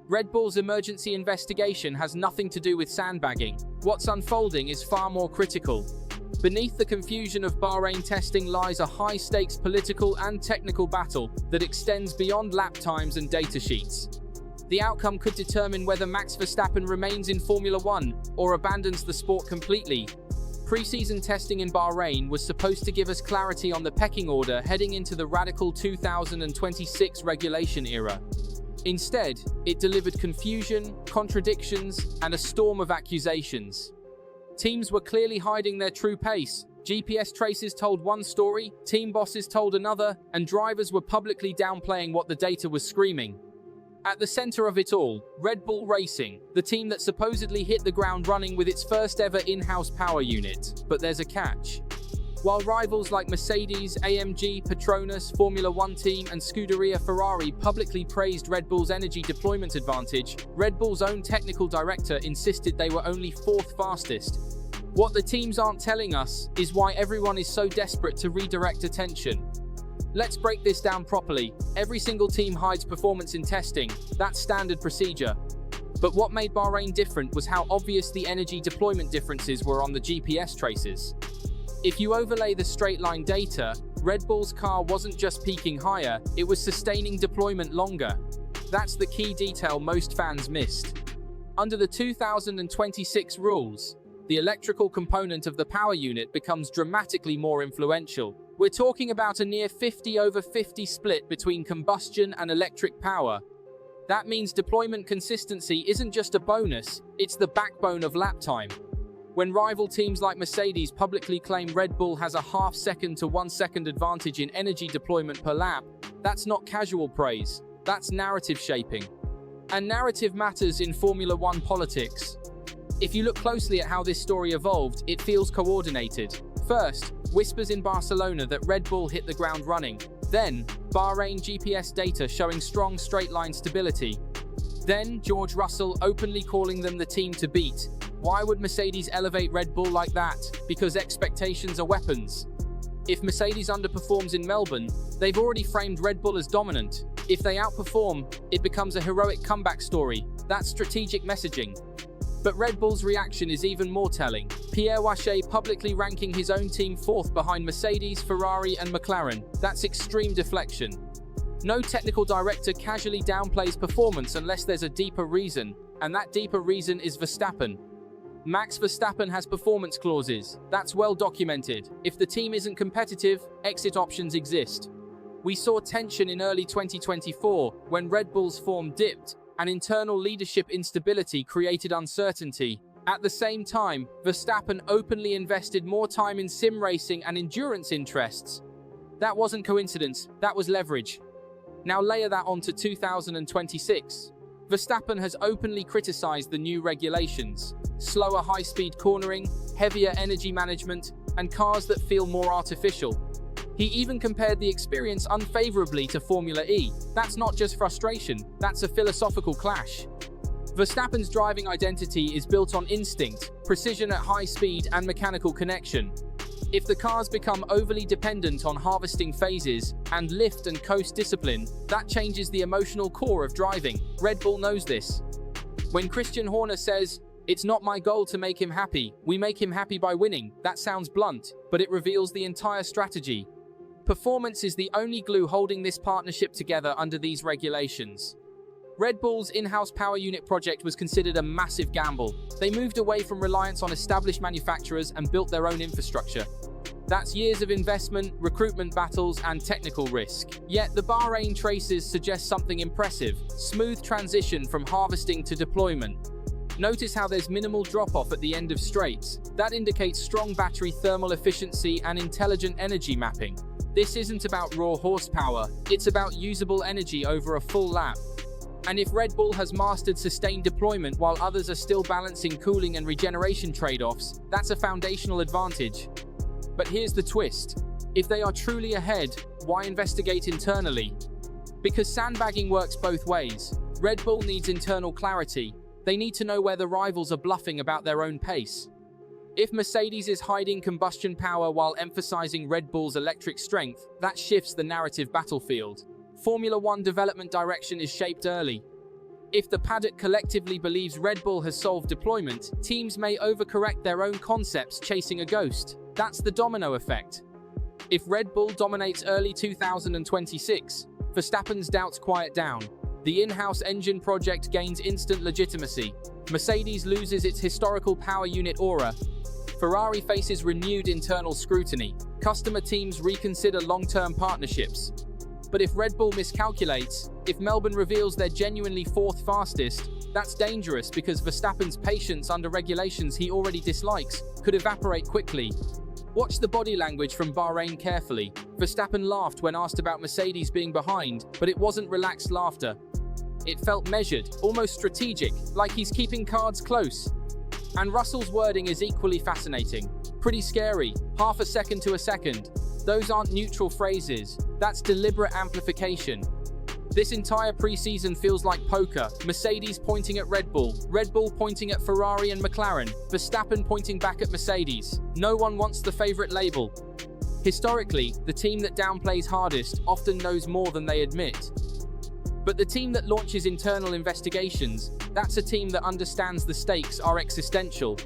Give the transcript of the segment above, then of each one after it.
Red Bull's emergency investigation has nothing to do with sandbagging. What's unfolding is far more critical. Beneath the confusion of Bahrain testing lies a high-stakes political and technical battle that extends beyond lap times and data sheets. The outcome could determine whether Max Verstappen remains in Formula One or abandons the sport completely. Preseason testing in Bahrain was supposed to give us clarity on the pecking order heading into the radical 2026 regulation era. Instead, it delivered confusion, contradictions, and a storm of accusations. Teams were clearly hiding their true pace. GPS traces told one story, team bosses told another, and drivers were publicly downplaying what the data was screaming. At the center of it all, Red Bull Racing, the team that supposedly hit the ground running with its first ever in-house power unit. But there's a catch. While rivals like Mercedes, AMG, Petronas, Formula One team, and Scuderia Ferrari publicly praised Red Bull's energy deployment advantage, Red Bull's own technical director insisted they were only fourth fastest. What the teams aren't telling us is why everyone is so desperate to redirect attention. Let's break this down properly. Every single team hides performance in testing. That's standard procedure. But what made Bahrain different was how obvious the energy deployment differences were on the GPS traces. If you overlay the straight-line data, Red Bull's car wasn't just peaking higher, it was sustaining deployment longer. That's the key detail most fans missed. Under the 2026 rules, the electrical component of the power unit becomes dramatically more influential. We're talking about a near 50/50 split between combustion and electric power. That means deployment consistency isn't just a bonus, it's the backbone of lap time. When rival teams like Mercedes publicly claim Red Bull has a half-second to 1-second advantage in energy deployment per lap, that's not casual praise, that's narrative shaping. And narrative matters in Formula One politics. If you look closely at how this story evolved, it feels coordinated. First, whispers in Barcelona that Red Bull hit the ground running. Then, Bahrain GPS data showing strong straight-line stability. Then, George Russell openly calling them the team to beat. Why would Mercedes elevate Red Bull like that? Because expectations are weapons. If Mercedes underperforms in Melbourne, they've already framed Red Bull as dominant. If they outperform, it becomes a heroic comeback story. That's strategic messaging. But Red Bull's reaction is even more telling. Pierre Wache publicly ranking his own team fourth behind Mercedes, Ferrari, and McLaren. That's extreme deflection. No technical director casually downplays performance unless there's a deeper reason, and that deeper reason is Verstappen. Max Verstappen has performance clauses. That's well documented. If the team isn't competitive, exit options exist. We saw tension in early 2024 when Red Bull's form dipped, and internal leadership instability created uncertainty. At the same time, Verstappen openly invested more time in sim racing and endurance interests. That wasn't coincidence, that was leverage. Now layer that onto 2026. Verstappen has openly criticized the new regulations. Slower high-speed cornering, heavier energy management, and cars that feel more artificial. He even compared the experience unfavorably to Formula E. That's not just frustration, that's a philosophical clash. Verstappen's driving identity is built on instinct, precision at high speed, and mechanical connection. If the cars become overly dependent on harvesting phases and lift and coast discipline, that changes the emotional core of driving. Red Bull knows this. When Christian Horner says, "It's not my goal to make him happy, we make him happy by winning," that sounds blunt, but it reveals the entire strategy. Performance is the only glue holding this partnership together under these regulations. Red Bull's in-house power unit project was considered a massive gamble. They moved away from reliance on established manufacturers and built their own infrastructure. That's years of investment, recruitment battles, and technical risk. Yet the Bahrain traces suggest something impressive: smooth transition from harvesting to deployment. Notice how there's minimal drop-off at the end of straights. That indicates strong battery thermal efficiency and intelligent energy mapping. This isn't about raw horsepower, it's about usable energy over a full lap. And if Red Bull has mastered sustained deployment while others are still balancing cooling and regeneration trade-offs, that's a foundational advantage. But here's the twist. If they are truly ahead, why investigate internally? Because sandbagging works both ways. Red Bull needs internal clarity. They need to know where the rivals are bluffing about their own pace. If Mercedes is hiding combustion power while emphasizing Red Bull's electric strength, that shifts the narrative battlefield. Formula One development direction is shaped early. If the paddock collectively believes Red Bull has solved deployment, teams may overcorrect their own concepts chasing a ghost. That's the domino effect. If Red Bull dominates early 2026, Verstappen's doubts quiet down. The in-house engine project gains instant legitimacy. Mercedes loses its historical power unit aura. Ferrari faces renewed internal scrutiny. Customer teams reconsider long-term partnerships. But if Red Bull miscalculates, if Melbourne reveals they're genuinely fourth fastest, that's dangerous because Verstappen's patience under regulations he already dislikes could evaporate quickly. Watch the body language from Bahrain carefully. Verstappen laughed when asked about Mercedes being behind, but it wasn't relaxed laughter. It felt measured, almost strategic, like he's keeping cards close. And Russell's wording is equally fascinating. Pretty scary, half a second to a second. Those aren't neutral phrases, that's deliberate amplification. This entire preseason feels like poker. Mercedes pointing at Red Bull pointing at Ferrari and McLaren, Verstappen pointing back at Mercedes. No one wants the favorite label. Historically, the team that downplays hardest often knows more than they admit. But the team that launches internal investigations, that's a team that understands the stakes are existential.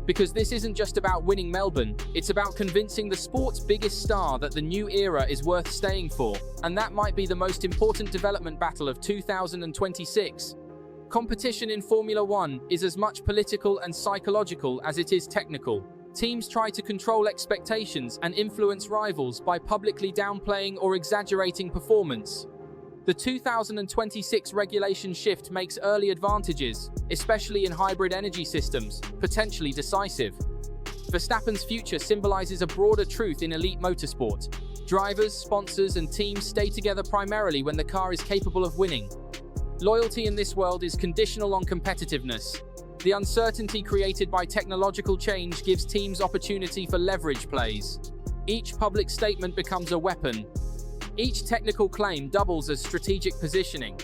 Because this isn't just about winning Melbourne, it's about convincing the sport's biggest star that the new era is worth staying for, and that might be the most important development battle of 2026. Competition in Formula One is as much political and psychological as it is technical. Teams try to control expectations and influence rivals by publicly downplaying or exaggerating performance. The 2026 regulation shift makes early advantages, especially in hybrid energy systems, potentially decisive. Verstappen's future symbolizes a broader truth in elite motorsport. Drivers, sponsors, and teams stay together primarily when the car is capable of winning. Loyalty in this world is conditional on competitiveness. The uncertainty created by technological change gives teams opportunity for leverage plays. Each public statement becomes a weapon. Each technical claim doubles as strategic positioning.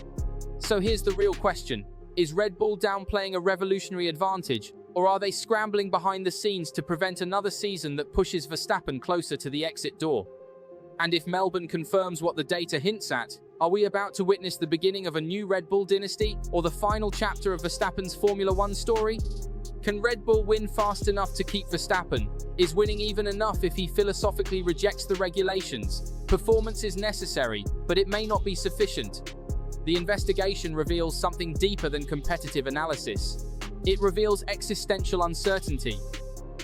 So here's the real question. Is Red Bull downplaying a revolutionary advantage, or are they scrambling behind the scenes to prevent another season that pushes Verstappen closer to the exit door? And if Melbourne confirms what the data hints at, are we about to witness the beginning of a new Red Bull dynasty, or the final chapter of Verstappen's Formula One story? Can Red Bull win fast enough to keep Verstappen? Is winning even enough if he philosophically rejects the regulations? Performance is necessary, but it may not be sufficient. The investigation reveals something deeper than competitive analysis. It reveals existential uncertainty.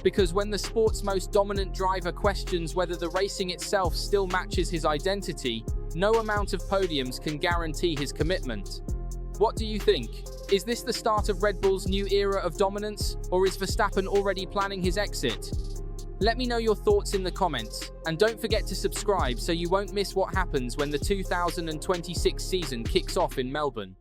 Because when the sport's most dominant driver questions whether the racing itself still matches his identity, no amount of podiums can guarantee his commitment. What do you think? Is this the start of Red Bull's new era of dominance, or is Verstappen already planning his exit? Let me know your thoughts in the comments, and don't forget to subscribe so you won't miss what happens when the 2026 season kicks off in Melbourne.